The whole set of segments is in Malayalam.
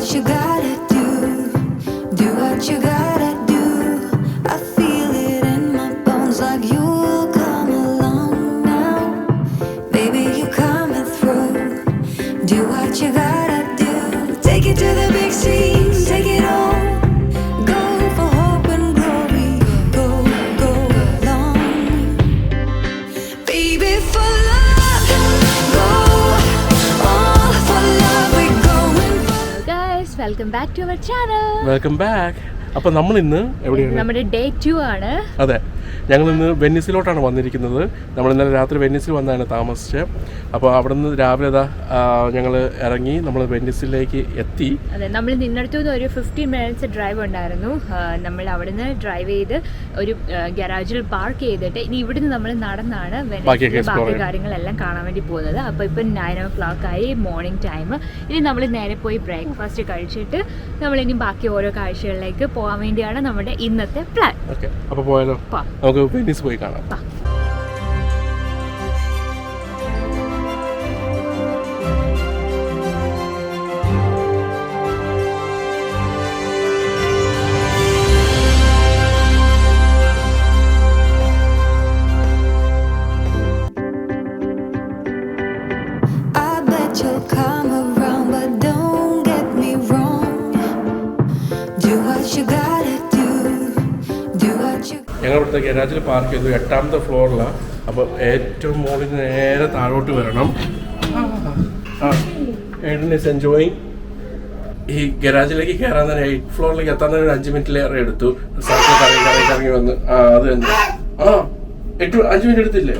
what you gotta do. Do what you gotta do. I feel it in my bones like you'll come along now. Baby, you coming through. Do what you gotta do. Take it to the big scene, take it all. Go for hope and glory. Go, go long. Baby, for love, go all for love. We're going for. Guys, welcome back to our channel. Welcome back. അപ്പോൾ നമ്മൾ ഇന്ന് എവിടെയാണ്? നമ്മുടെ ഡേ 2 ആണ്. അതെ, ഞങ്ങൾ ഇന്ന് വെന്നീസിലോട്ടാണ് വന്നിരിക്കുന്നത്. നമ്മൾ ഇന്നലെ രാത്രി വെന്നീസിൽ വന്നാണ് താമസിച്ചത്. അപ്പോൾ അവിടെ നിന്ന് രാവിലെ ഞങ്ങൾ ഇറങ്ങി നമ്മൾ വെന്നീസിലേക്ക് എത്തി. അതെ, നമ്മൾ നിന്നടുത്തു നിന്ന് ഒരു 15 മിനിറ്റ്സ് ഡ്രൈവ് ഉണ്ടായിരുന്നു. നമ്മൾ അവിടെ നിന്ന് ഡ്രൈവ് ചെയ്ത് ഒരു ഗരാജിൽ പാർക്ക് ചെയ്തിട്ട് ഇനി ഇവിടുന്ന് നമ്മൾ നടന്നാണ് ബാക്കി കാര്യങ്ങളെല്ലാം കാണാൻ വേണ്ടി പോകുന്നത്. അപ്പോൾ ഇപ്പം 9 o'clock ആയി, മോർണിംഗ് ടൈം. ഇനി നമ്മൾ നേരെ പോയി ബ്രേക്ക്ഫാസ്റ്റ് കഴിച്ചിട്ട് നമ്മളിനി ബാക്കി ഓരോ കാഴ്ചകളിലേക്ക് പോകാൻ വേണ്ടിയാണ് നമ്മുടെ ഇന്നത്തെ പ്ലാൻ. ഓക്കെ, അപ്പോൾ പോയാലോ? നമുക്ക് വെന്നീസ് പോയി കാണാം. You'll come around, but don't get me wrong. Do what you gotta do. Do what you. ഞങ്ങൾ ഇവിടുത്തെ ഗരാജിൽ പാർക്ക് ചെയ്തു 8ാമത്തെ ഫ്ലോറിലാണ്. അപ്പോൾ ഏറ്റവും മുകളിൽ നേരെ താഴോട്ട് വരണം. Aiden is enjoying. ഈ ഗരാജിലേക്ക് കയറാൻ തന്നെ 8th ഫ്ലോറിലേക്ക് എത്താൻ തന്നെ ഒരു 5 മിനിറ്റിലേറെ എടുത്തു. കറങ്ങി വന്ന് അത് തന്നെ 5 മിനിറ്റ് എടുത്തില്ലേ?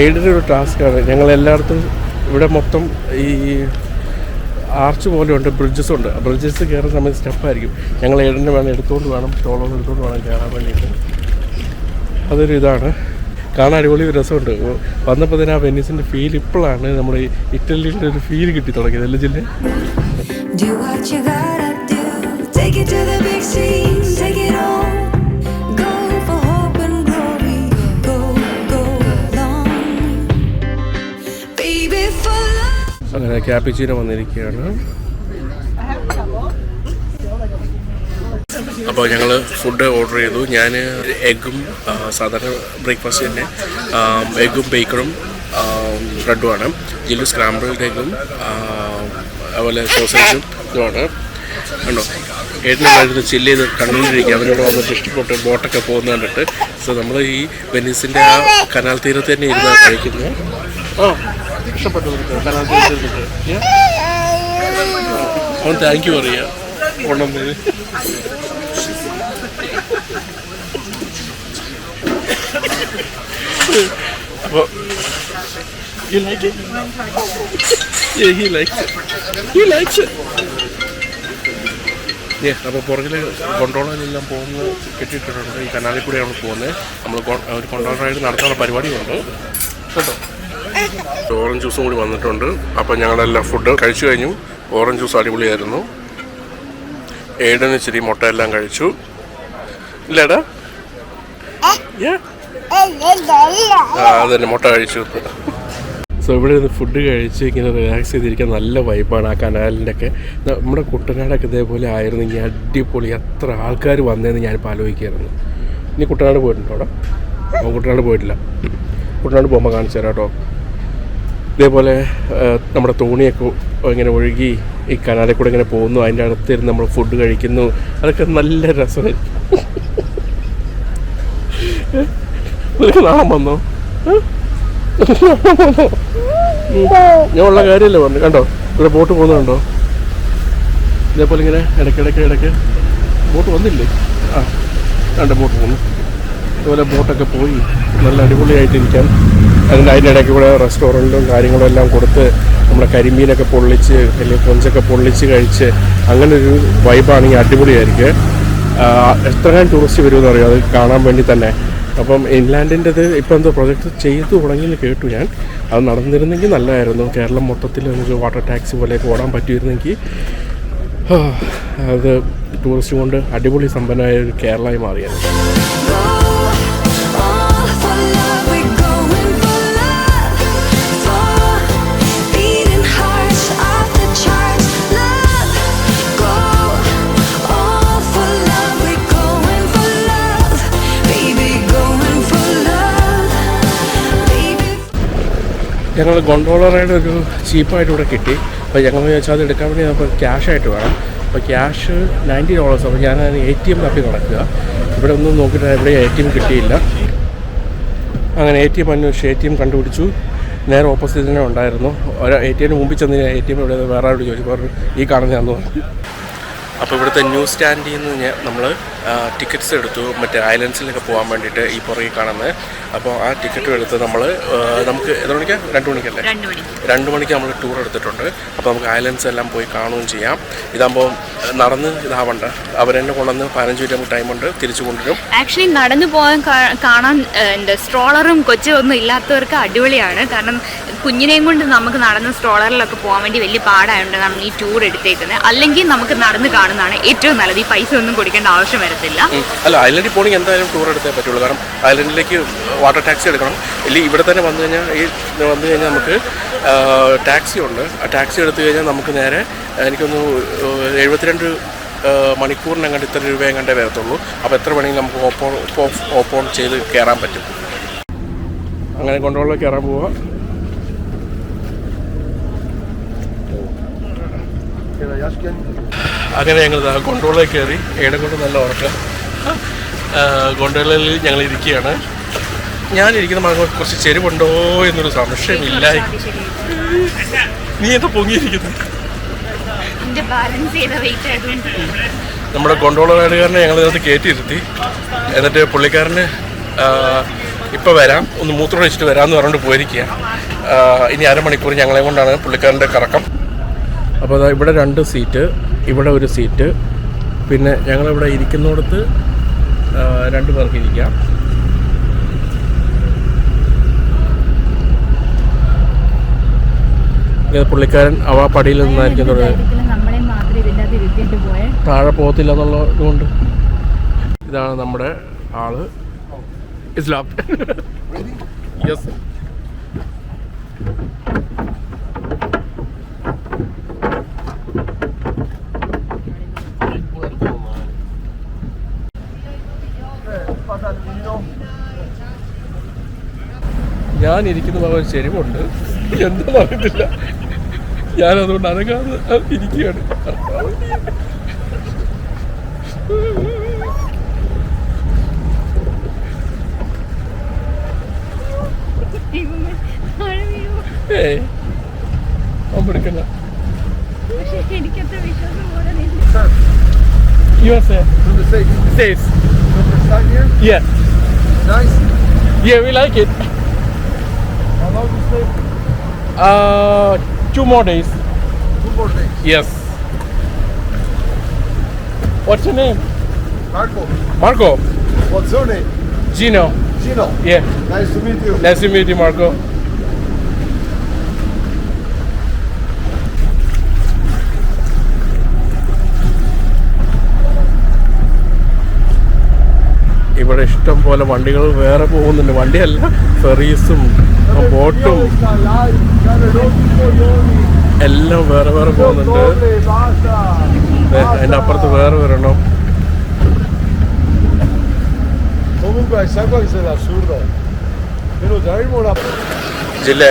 എയ്ഡിൻ്റെ ഒരു ടാസ്ക്കാണ്. ഞങ്ങൾ എല്ലായിടത്തും ഇവിടെ മൊത്തം ഈ ആർച്ച് പോലെയുണ്ട്, ബ്രിഡ്ജസ് ഉണ്ട്. ബ്രിഡ്ജസ് കയറുന്ന സമയത്ത് സ്റ്റെപ്പായിരിക്കും. ഞങ്ങൾ എയ്ഡിനെ വേണം എടുത്തുകൊണ്ട് വേണം, സ്റ്റോളൊന്നും എടുത്തുകൊണ്ട് വേണം കയറാൻ വേണ്ടിയിട്ട്. അതൊരു ഇതാണ്, കാണാൻ അടിപൊളി ഒരു രസമുണ്ട്. വന്നപ്പോൾ തന്നെ ആ വെന്നീസിൻ്റെ ഫീൽ ഇപ്പോഴാണ് നമ്മുടെ ഇറ്റലിയുടെ ഒരു ഫീൽ കിട്ടി തുടങ്ങിയത്. അല്ലേ ജില്ല? അങ്ങനെ ക്യാപ്പിച്ചീനോ വന്നിരിക്കുകയാണ്. അപ്പോൾ ഞങ്ങൾ ഫുഡ് ഓർഡർ ചെയ്തു. ഞാൻ എഗ്ഗും സാധാരണ ബ്രേക്ക്ഫാസ്റ്റ് തന്നെ എഗ്ഗും ബേക്കണും ബ്രെഡുമാണ്. ജില്ലു സ്ക്രാമ്പിൾഡ് എഗ്ഗും അതുപോലെ സോസേജും ഇതുമാണ്. കണ്ടോ, ഏട്ടനുണ്ടായിരുന്നു ചില്ല് ചെയ്ത് കണ്ടുകൊണ്ടിരിക്കുക. അവരോട് വന്നിട്ട് ഇഷ്ടപ്പെട്ട് ബോട്ടൊക്കെ പോകുന്നത് കണ്ടിട്ട്. സോ നമ്മൾ ഈ വെനീസിൻ്റെ ആ കനാൽ തീരത്ത് തന്നെ ഇരുന്ന് കഴിക്കുന്നത്. ഇഷ്ടപ്പെട്ടു കനാൽ തീരത്ത്. അവൻ താങ്ക് യു പറയാ കൊണ്ടുവന്നത്. അപ്പോൾ you like it? Yeah, he likes it. He likes it. അപ്പോൾ പുറകിൽ കൊണ്ടോളാനെല്ലാം പോകുന്നത് കെട്ടിയിട്ടിട്ടുണ്ട്. ഈ കനാലിൽ കൂടെയാണ് പോകുന്നത്. നമ്മൾ ഒരു കൊണ്ടോൾ റൈഡ് നടത്താനുള്ള പരിപാടിയുണ്ട് കേട്ടോ. ഓറഞ്ച് ജ്യൂസും കൂടി വന്നിട്ടുണ്ട്. അപ്പം ഞങ്ങളെല്ലാം ഫുഡ് കഴിച്ചു കഴിഞ്ഞു. ഓറഞ്ച് ജ്യൂസ് അടിപൊളിയായിരുന്നു. ഏടന് ഇച്ചിരി മുട്ട എല്ലാം കഴിച്ചു. ഇല്ലേടാ? അതന്നെ, മുട്ട കഴിച്ചു. സോ ഇവിടെ നിന്ന് ഫുഡ് കഴിച്ച് ഇങ്ങനെ റിലാക്സ് ചെയ്തിരിക്കാൻ നല്ല വൈബാണ്. ആ കനാലിൻ്റെ ഒക്കെ നമ്മുടെ കുട്ടനാടൊക്കെ ഇതേപോലെ ആയിരുന്നെങ്കിൽ അടിപൊളി. എത്ര ആൾക്കാർ വന്നതെന്ന് ഞാനിപ്പോൾ ആലോചിക്കുകയായിരുന്നു. ഇനി കുട്ടനാട് പോയിട്ടുണ്ടോ? അവിടെ കുട്ടനാട് പോയിട്ടില്ല. കുട്ടനാട് പോകുമ്പോൾ കാണിച്ചു തരാം കേട്ടോ. ഇതേപോലെ നമ്മുടെ തോണിയൊക്കെ ഇങ്ങനെ ഒഴുകി ഈ കനാലിൽ കൂടെ ഇങ്ങനെ പോകുന്നു. അതിൻ്റെ അടുത്തിരുന്ന് നമ്മൾ ഫുഡ് കഴിക്കുന്നു. അതൊക്കെ നല്ല രസമായിരിക്കും. നിനക്ക് നാണം വന്നോ? ഞാൻ ഉള്ള കാര്യമല്ലേ പറഞ്ഞു. കണ്ടോ ഇവിടെ ബോട്ട് പോകുന്നുണ്ടോ? ഇതേപോലെ ഇങ്ങനെ ഇടയ്ക്ക് ബോട്ട് വന്നില്ലേ? കണ്ട ബോട്ട് പോകുന്നു. ഇതുപോലെ ബോട്ടൊക്കെ പോയി നല്ല അടിപൊളിയായിട്ടിരിക്കാൻ. അതിൻ്റെ ഇടയ്ക്ക് കൂടെ റെസ്റ്റോറൻറ്റും കാര്യങ്ങളും എല്ലാം കൊടുത്ത് നമ്മുടെ കരിമീനൊക്കെ പൊള്ളിച്ച് അല്ലെങ്കിൽ കൊഞ്ചൊക്കെ പൊള്ളിച്ച് കഴിച്ച് അങ്ങനെ ഒരു വൈബാണെങ്കിൽ അടിപൊളിയായിരിക്കും. എത്രയും ടൂറിസ്റ്റ് വരുമെന്ന് അറിയാം അത് കാണാൻ വേണ്ടി തന്നെ. അപ്പം ഇൻലാൻഡിൻ്റെത് ഇപ്പോൾ എന്തോ പ്രൊജക്റ്റ് ചെയ്തു തുടങ്ങിയെന്ന് കേട്ടു ഞാൻ. അത് നടന്നിരുന്നെങ്കിൽ നല്ലതായിരുന്നു. കേരളം മൊത്തത്തിൽ നമുക്ക് വാട്ടർ ടാക്സി പോലെയൊക്കെ ഓടാൻ പറ്റിയിരുന്നെങ്കിൽ അത് ടൂറിസ്റ്റ് കൊണ്ട് അടിപൊളി സമ്പന്നമായ ഒരു കേരളമായി മാറിയായിരുന്നു. love, we're going for love. For beating hearts off the charts. Love, go all for love, we're going for love. Baby, going for love. Baby. ഞങ്ങൾ ഗോണ്ടോള റൈഡ് ഒരു ചീപ്പായിട്ട് ഇവിടെ കിട്ടി. അപ്പോൾ ഞങ്ങൾ ചോദിച്ചാൽ അത് എടുക്കാൻ വേണ്ടി നമുക്ക് ക്യാഷായിട്ട് വേണം. അപ്പോൾ ക്യാഷ് $90. അപ്പോൾ ഞാൻ ATM തപ്പി നടക്കുക. ഇവിടെ ഒന്നും നോക്കിയിട്ട് ഇവിടെ ATM കിട്ടിയില്ല. അങ്ങനെ ATM അന്വേഷിച്ച് ATM കണ്ടുപിടിച്ചു. നേരെ ഓപ്പോസിറ്റ് തന്നെ ഉണ്ടായിരുന്നു. ഒരു ATM മുമ്പിൽ ചെന്ന് ATM ഇവിടെ വേറെ ആരോട് ചോദിച്ചു, പറഞ്ഞു ഈ കാണുന്നതാണെന്ന് പറഞ്ഞു. അപ്പോൾ ഇവിടുത്തെ ന്യൂസ് സ്റ്റാൻഡിൽ നിന്ന് നമ്മൾ ടിക്കറ്റ്സ് എടുത്തു, മറ്റേ ഐലൻഡ്സിലൊക്കെ പോകാൻ വേണ്ടിയിട്ട് ഈ പുറകെ കാണുന്നത്. അപ്പോൾ ആ ടിക്കറ്റും എടുത്ത് നമുക്ക് എത്ര മണിക്കാണ്? 2 മണിക്കല്ലേ? 2 മണിക്ക് നമ്മൾ ടൂർ എടുത്തിട്ടുണ്ട്. അപ്പോൾ നമുക്ക് ഐലൻഡ്സ് എല്ലാം പോയി കാണുകയും ചെയ്യാം. ഇതാകുമ്പോൾ നടന്ന് ഇതാവണ്ട, അവരെന്നെ കൊണ്ടുവന്ന് 15 മിനിറ്റ് നമുക്ക് ടൈമുണ്ട്, തിരിച്ചു കൊണ്ടുവരും. ആക്ച്വലി നടന്നു പോകാൻ കാണാൻ സ്ട്രോളറും കൊച്ചും ഒന്നും ഇല്ലാത്തവർക്ക് അടിപൊളിയാണ്. കാരണം കുഞ്ഞിനെയും കൊണ്ട് നമുക്ക് നടന്ന് സ്ട്രോളറിലൊക്കെ പോകാൻ വേണ്ടി വലിയ പാടായതുകൊണ്ട് നമ്മൾ ഈ ടൂർ എടുത്തേക്കുന്നത്. അല്ലെങ്കിൽ നമുക്ക് നടന്ന് കാണുന്നതാണ് ഏറ്റവും നല്ലത്. ഈ പൈസ ഒന്നും കൊടുക്കേണ്ട ആവശ്യം വരത്തില്ല. അല്ല, ഐലൻഡിൽ പോകണമെങ്കിൽ എന്തായാലും ടൂർ എടുത്തേ പറ്റുള്ളൂ. കാരണം ഐലൻഡിലേക്ക് വാട്ടർ ടാക്സി എടുക്കണം. ഇല്ലെങ്കിൽ ഇവിടെ തന്നെ വന്നു കഴിഞ്ഞാൽ നമുക്ക് ടാക്സി ഉണ്ട്. ആ ടാക്സി എടുത്തു കഴിഞ്ഞാൽ നമുക്ക് നേരെ എനിക്കൊന്ന് 72 മണിക്കൂറിനങ്ങാണ്ട് ഇത്ര രൂപയും കണ്ടേ വരത്തുള്ളൂ. അപ്പോൾ എത്ര വേണമെങ്കിലും നമുക്ക് ഓപ്പോൺ ചെയ്ത് കയറാൻ പറ്റും. അങ്ങനെ കൊണ്ടുള്ള കയറാൻ പോവുക. അങ്ങനെ ഞങ്ങൾ ഗോണ്ടോളയിൽ കയറി. ഏടെ കൊണ്ട് നല്ല ഉറക്കം. ഗോണ്ടോളയിൽ ഞങ്ങൾ ഇരിക്കുകയാണ്. ഞാനിരിക്കുന്ന മകൾ കുറച്ച് ചെരുവുണ്ടോ എന്നൊരു സംശയമില്ല. നീ എന്താ പൊങ്ങിയിരിക്കുന്നു? നമ്മുടെ ഗോണ്ടോള റൈഡുകാരനെ ഞങ്ങൾ ഇതിനകത്ത് കയറ്റിയിരുത്തി. എന്നിട്ട് പുള്ളിക്കാരന് ഇപ്പോൾ വരാം, ഒന്ന് മൂത്രം ഒഴിച്ചിട്ട് വരാമെന്ന് പറഞ്ഞുകൊണ്ട് പോയിരിക്കുക. ഇനി അരമണിക്കൂർ ഞങ്ങളെ കൊണ്ടാണ് പുള്ളിക്കാരൻ്റെ കറക്കം. അപ്പോൾ അതാ ഇവിടെ 2 സീറ്റ്, ഇവിടെ ഒരു സീറ്റ്, പിന്നെ ഞങ്ങളിവിടെ ഇരിക്കുന്നിടത്ത് 2 പേർക്ക് ഇരിക്കാം. പുള്ളിക്കാരൻ പടിയിൽ നിന്നായിരിക്കും താഴെ പോകത്തില്ല എന്നുള്ള ഇതുകൊണ്ട്. ഇതാണ് നമ്മുടെ ആള് ഇസ്ലാം. യെസ്. ഞാനിരിക്കുന്ന ഒരു ചെരുവുണ്ട്, എന്താണെന്ന് അറിയത്തില്ല. ഞാനതുകൊണ്ട് അനങ്ങാതെ ഇരിക്കുകയാണ്. എടുക്കണ്ട. Yeah. Nice. Yeah, we like it. How long do you stay? 2 more days. 2 more days. Yes. What's your name? Marco. Marco. What's your name? Gino. Gino. Yeah. Nice to meet you. Nice to meet you, Marco. ഇവിടെ ഇഷ്ടം പോലെ വണ്ടികൾ വേറെ പോകുന്നുണ്ട്. വണ്ടിയല്ല, ഫെറീസും ബോട്ടും എല്ലാം വേറെ വേറെ പോകുന്നുണ്ട്. അതിൻ്റെ അപ്പുറത്ത് വേറെ വരണം. Comunque sai qual è l'assurdo? Però daremo una ജില്ല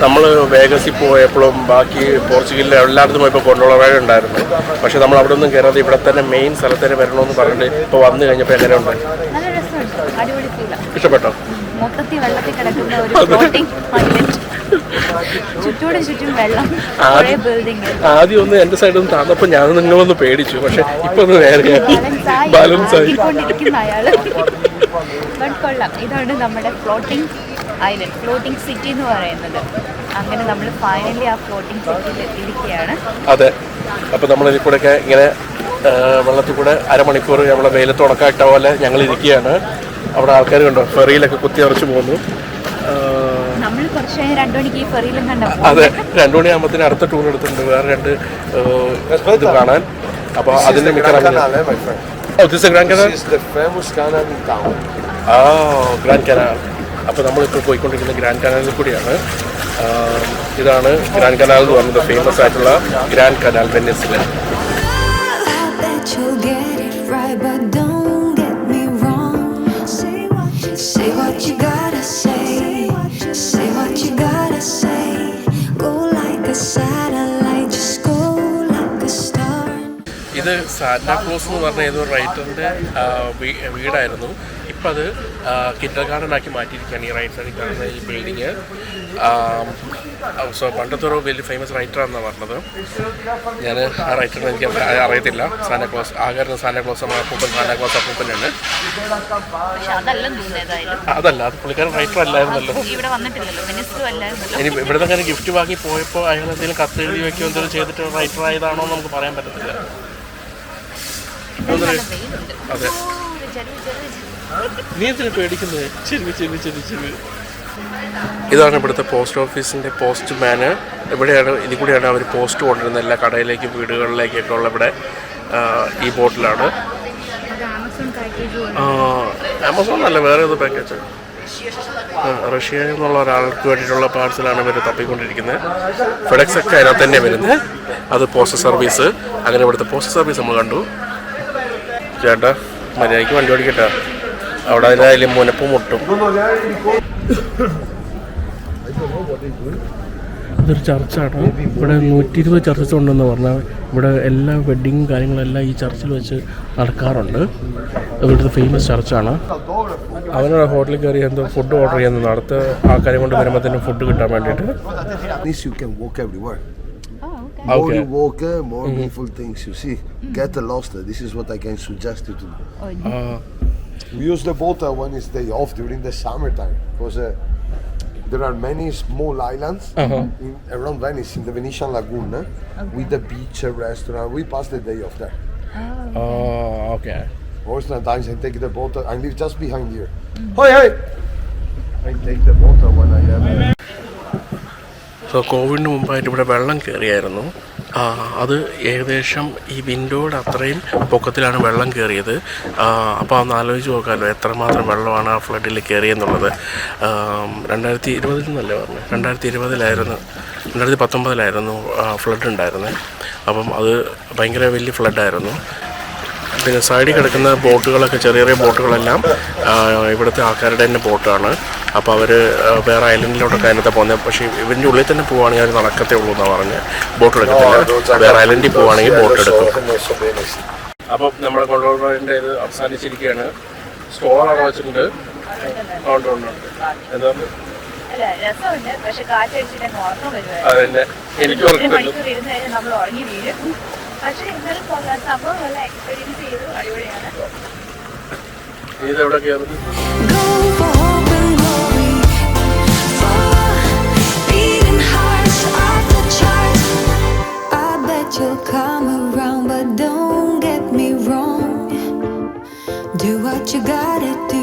നമ്മൾ വേഗസിൽ പോയപ്പോഴും ബാക്കി പോർച്ചുഗലിലെ എല്ലായിടത്തും പോയപ്പോൾ ഗോണ്ടോള റൈഡ് ഉണ്ടായിരുന്നു. പക്ഷെ നമ്മൾ അവിടെ ഒന്നും കയറാതെ ഇവിടെ തന്നെ മെയിൻ സ്ഥലത്ത് തന്നെ വരണമെന്ന് പറഞ്ഞിട്ട് ഇപ്പോൾ വന്നു കഴിഞ്ഞപ്പോൾ എങ്ങനെയുണ്ട്? ഇഷ്ടപ്പെട്ടോ? മൊത്തത്തിൽ വെള്ളത്തിൽ കിടക്കുന്ന ഒരു ഫ്ലോട്ടിംഗ് ഐലൻഡ്, ചുറ്റോടും ചുറ്റും വെള്ളം, കുറേ ബിൽഡിംഗ്. ആദ്യം ഒന്ന് എൻ്റെ സൈഡിൽ നിന്ന് താന്നപ്പോൾ ഞാൻ നിങ്ങളൊന്ന് പേടിച്ചു. പക്ഷെ ഇപ്പൊ ഒന്ന് നേരെ ബാലൻസ് ആയി കൊണ്ടിരിക്കുന്ന അയാള്. ബട്ട് കൊള്ളാം. ഇതാണ് നമ്മുടെ ഫ്ലോട്ടിംഗ് ഐലൻഡ്, ഫ്ലോട്ടിംഗ് സിറ്റി എന്ന് പറയുന്നത്. അങ്ങനെ നമ്മൾ ഫൈനലി ആ ഫ്ലോട്ടിംഗ് സിറ്റിയിൽ എത്തിയിരിക്കുകയാണ്. അതെ. അപ്പോൾ നമ്മൾ ഇതിൽ കൂടെയൊക്കെ ഇങ്ങനെ വെള്ളത്തിൽ കൂടെ അരമണിക്കൂർ നമ്മളെ വെയിലത്ത് ഉണക്കായിട്ട പോലെ ഞങ്ങൾ ഇരിക്കുകയാണ്. അവിടെ ആൾക്കാർ കണ്ടോ, ഫെറിയിലൊക്കെ കുത്തിയറച്ച് പോകുന്നു. നമ്മൾ കുറച്ച് 2 മണിക്ക് ഈ ഫെറിയിലും കണ്ടു. അതെ, 2 മണിയാകുമ്പോഴത്തേന് അടുത്ത ടൂർ എടുത്തിട്ടുണ്ട്, വേറെ 2 ഇത് കാണാൻ. അപ്പോൾ അതിൻ്റെ മിക്ക Oh, this is the Grand Canal? This is the famous canal in town. Grand Canal. അപ്പോൾ നമ്മളിപ്പോൾ പോയിക്കൊണ്ടിരിക്കുന്ന ഗ്രാൻഡ് കനാലിൽ കൂടിയാണ്. ഇതാണ് ഗ്രാൻഡ് കനാൽ എന്ന് പറയുന്നത്, ഫേമസ് ആയിട്ടുള്ള ഗ്രാൻഡ് കനാൽ വെനീസിൽ. I bet you'll get it right, but don't get me wrong. Say what you gotta say. Say what you gotta say. Go like a satellite, just go like a star. ഇത് സാന്റാക്ലോസ് എന്ന് പറഞ്ഞ ഏതോ റൈറ്ററിൻ്റെ വീടായിരുന്നു. ഇപ്പം അത് കിൻഡർ ഗാർഡൻ ആക്കി മാറ്റിയിരിക്കുകയാണ്. ഈ റൈറ്റ് സൈഡിൽ കാണുന്ന ഈ ബിൽഡിങ്. സോ പണ്ടത്തെ ഒരു വലിയ ഫേമസ് റൈറ്ററാണെന്നാണ് പറഞ്ഞത്. ഞാൻ ആ റൈറ്ററിനെ എനിക്ക് അറിയത്തില്ല. സാന്റാക്ലോസ് ആകാരുന്ന സാന്റാക്ലോസ് അപ്പൂപ്പൻ, സാന്റാക്ലോസ് അപ്പൂപ്പനാണ്. അതല്ല, അത് പുള്ളിക്കാരൻ റൈറ്റർ അല്ലായിരുന്നല്ലോ. ഇനി ഇവിടെ നിന്ന് അങ്ങനെ ഗിഫ്റ്റ് വാങ്ങി പോയപ്പോൾ അയാൾ എന്തെങ്കിലും കത്ത് എഴുതി വയ്ക്കുകയോ എന്തെങ്കിലും ചെയ്തിട്ട് റൈറ്റർ ആയതാണോ എന്ന് നമുക്ക് പറയാൻ പറ്റത്തില്ല. അതെ, നീ എന്തിനാ പേടിക്കുന്നത്? ചെരുവ്. ഇതാണ് ഇവിടുത്തെ പോസ്റ്റ് ഓഫീസിൻ്റെ പോസ്റ്റ് മാന്. ഇവിടെയാണ്, ഇതിൽ കൂടെയാണ് അവർ പോസ്റ്റ് കൊണ്ടുവരുന്നത് എല്ലാ കടയിലേക്കും വീടുകളിലേക്കൊക്കെ ഉള്ള. ഇവിടെ ഈ ബോട്ടിലാണ്. ആമസോൺ അല്ല, വേറെ ഏത് പാക്കേജ്. റഷ്യയിൽ നിന്നുള്ള ഒരാൾക്ക് വേണ്ടിയിട്ടുള്ള പാഴ്സലാണ് ഇവർ തപ്പിക്കൊണ്ടിരിക്കുന്നത്. ഫെഡെക്സ് ഒക്കെ അതിനകത്ത് തന്നെ വരുന്നത്. അത് പോസ്റ്റ് സർവീസ്. അങ്ങനെ ഇവിടുത്തെ പോസ്റ്റ് സർവീസ് നമ്മൾ കണ്ടു. ചേട്ടാ മര്യാദയ്ക്ക് വണ്ടി ഓടിക്കട്ടെ, അവിടെ അതിൽ മുനപ്പ് മുട്ടും. ഇതൊരു ചർച്ചാണ്. ഇവിടെ 120 ചർച്ചസ് ഉണ്ടെന്ന് പറഞ്ഞാൽ ഇവിടെ എല്ലാ വെഡ്ഡിങ്ങും കാര്യങ്ങളെല്ലാം ഈ ചർച്ചിൽ വെച്ച് നടക്കാറുണ്ട്. ഇവിടുത്തെ ഫേമസ് ചർച്ചാണ്. അവനോട് ഹോട്ടലിൽ കയറി എന്തോ ഫുഡ് ഓർഡർ ചെയ്യുന്നത്. അടുത്ത ആൾക്കാരെ കൊണ്ട് വരുമ്പോൾ തന്നെ ഫുഡ് കിട്ടാൻ വേണ്ടിയിട്ട്. More you walk, more beautiful things you see. Get lost. This is what I can suggest you to do. We use the boat when it's day off during the summertime, because there are many small islands around Venice in the Venetian Lagoon with the beach, a restaurant. We pass the day off there. Okay. Most of the times I take the boat. I live just behind here. Hey! I take the boat when I have. So കോവിഡിന് മുമ്പായിട്ട് ഇവിടെ വെള്ളം കയറിയായിരുന്നു. അത് ഏകദേശം ഈ വിൻഡോയുടെ അത്രയും പൊക്കത്തിലാണ് വെള്ളം കയറിയത്. അപ്പോൾ ഒന്ന് ആലോചിച്ച് നോക്കാമല്ലോ എത്രമാത്രം വെള്ളമാണ് ആ ഫ്ലഡിൽ കയറിയെന്നുള്ളത്. 2020 എന്നല്ലേ പറഞ്ഞത്, 2019 ഫ്ലഡ് ഉണ്ടായിരുന്നത്. അപ്പം അത് ഭയങ്കര വലിയ ഫ്ലഡായിരുന്നു. പിന്നെ സൈഡിൽ കിടക്കുന്ന ബോട്ടുകളൊക്കെ, ചെറിയ ചെറിയ ബോട്ടുകളെല്ലാം ഇവിടുത്തെ ആൾക്കാരുടെ തന്നെ ബോട്ടാണ്. അപ്പോൾ അവർ വേറെ ഐലൻഡിലോട്ടൊക്കെ അതിനകത്ത് പോകുന്നത്. പക്ഷേ ഇവൻ്റെ ഉള്ളിൽ തന്നെ പോവുകയാണെങ്കിൽ അവർ നടക്കത്തേ ഉള്ളൂ എന്നാണ് പറഞ്ഞ്. ബോട്ട് എടുക്കത്തില്ല, വേറെ ഐലൻഡിൽ പോവുകയാണെങ്കിൽ ബോട്ട് എടുക്കും. അപ്പം നമ്മുടെ കൊണ്ടുപോകേണ്ട ഇത് അവസാനിച്ചിരിക്കുകയാണ്. സ്റ്റോറാണ് വെച്ചിട്ടുണ്ട്. എന്താ അതെന്നെ എനിക്ക് ഓർക്കുന്നുണ്ട്. ഇതെവിടെ കയറും? Go for hope and glory, for beating hearts off the charts. I bet you'll come around, but don't get me wrong. Do what you gotta do.